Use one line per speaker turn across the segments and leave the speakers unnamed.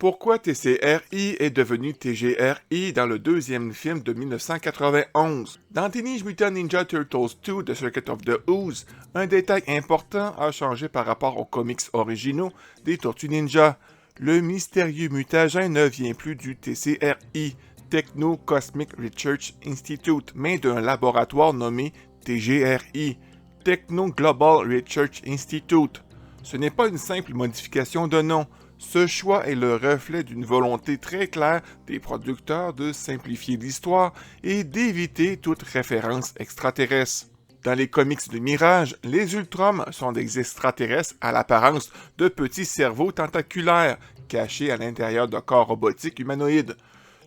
Pourquoi TCRI est devenu TGRI dans le deuxième film de 1991? Dans Teenage Mutant Ninja Turtles 2 The Circuit of the Ooze, un détail important a changé par rapport aux comics originaux des Tortues Ninja. Le mystérieux mutagène ne vient plus du TCRI, Techno Cosmic Research Institute, mais d'un laboratoire nommé TGRI, Techno Global Research Institute. Ce n'est pas une simple modification de nom. Ce choix est le reflet d'une volonté très claire des producteurs de simplifier l'histoire et d'éviter toute référence extraterrestre. Dans les comics de Mirage, les Ultroms sont des extraterrestres à l'apparence de petits cerveaux tentaculaires cachés à l'intérieur de corps robotiques humanoïdes.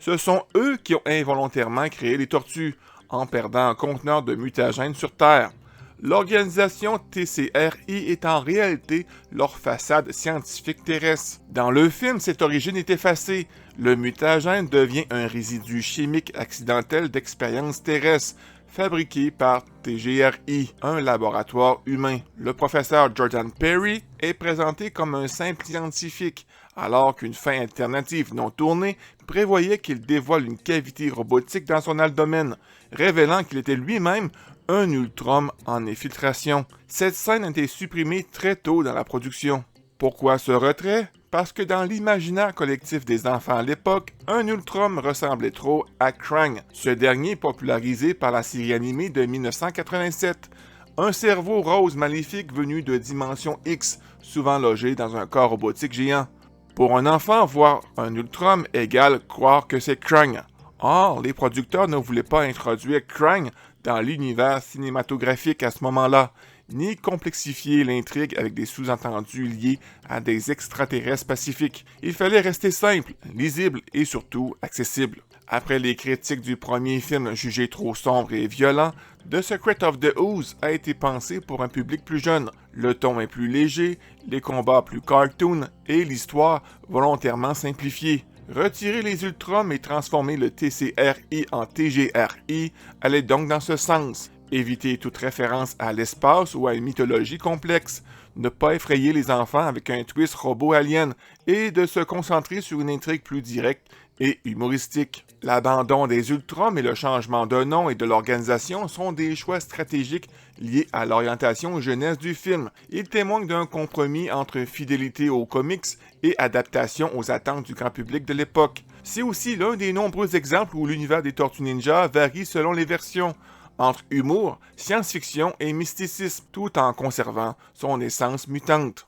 Ce sont eux qui ont involontairement créé les tortues, en perdant un conteneur de mutagènes sur Terre. L'organisation TCRI est en réalité leur façade scientifique terrestre. Dans le film, cette origine est effacée. Le mutagène devient un résidu chimique accidentel d'expériences terrestres, fabriqué par TGRI, un laboratoire humain. Le professeur Jordan Perry est présenté comme un simple scientifique, alors qu'une fin alternative non tournée prévoyait qu'il dévoile une cavité robotique dans son abdomen, révélant qu'il était lui-même un Ultrom en infiltration. Cette scène a été supprimée très tôt dans la production. Pourquoi ce retrait? Parce que dans l'imaginaire collectif des enfants à l'époque, un Ultrom ressemblait trop à Krang, ce dernier popularisé par la série animée de 1987. Un cerveau rose maléfique venu de dimension X, souvent logé dans un corps robotique géant. Pour un enfant, voir un Ultrom égale croire que c'est Krang. Or, les producteurs ne voulaient pas introduire Krang dans l'univers cinématographique à ce moment-là, ni complexifier l'intrigue avec des sous-entendus liés à des extraterrestres pacifiques. Il fallait rester simple, lisible et surtout accessible. Après les critiques du premier film jugé trop sombre et violent, The Secret of the Ooze a été pensé pour un public plus jeune. Le ton est plus léger, les combats plus cartoon et l'histoire volontairement simplifiée. Retirer les Ultroms et transformer le TCRI en TGRI allait donc dans ce sens. Éviter toute référence à l'espace ou à une mythologie complexe. Ne pas effrayer les enfants avec un twist robot-alien et de se concentrer sur une intrigue plus directe et humoristique. L'abandon des Ultroms et le changement de nom et de l'organisation sont des choix stratégiques liés à l'orientation jeunesse du film. Ils témoignent d'un compromis entre fidélité aux comics et adaptation aux attentes du grand public de l'époque. C'est aussi l'un des nombreux exemples où l'univers des Tortues Ninja varie selon les versions, entre humour, science-fiction et mysticisme, tout en conservant son essence mutante.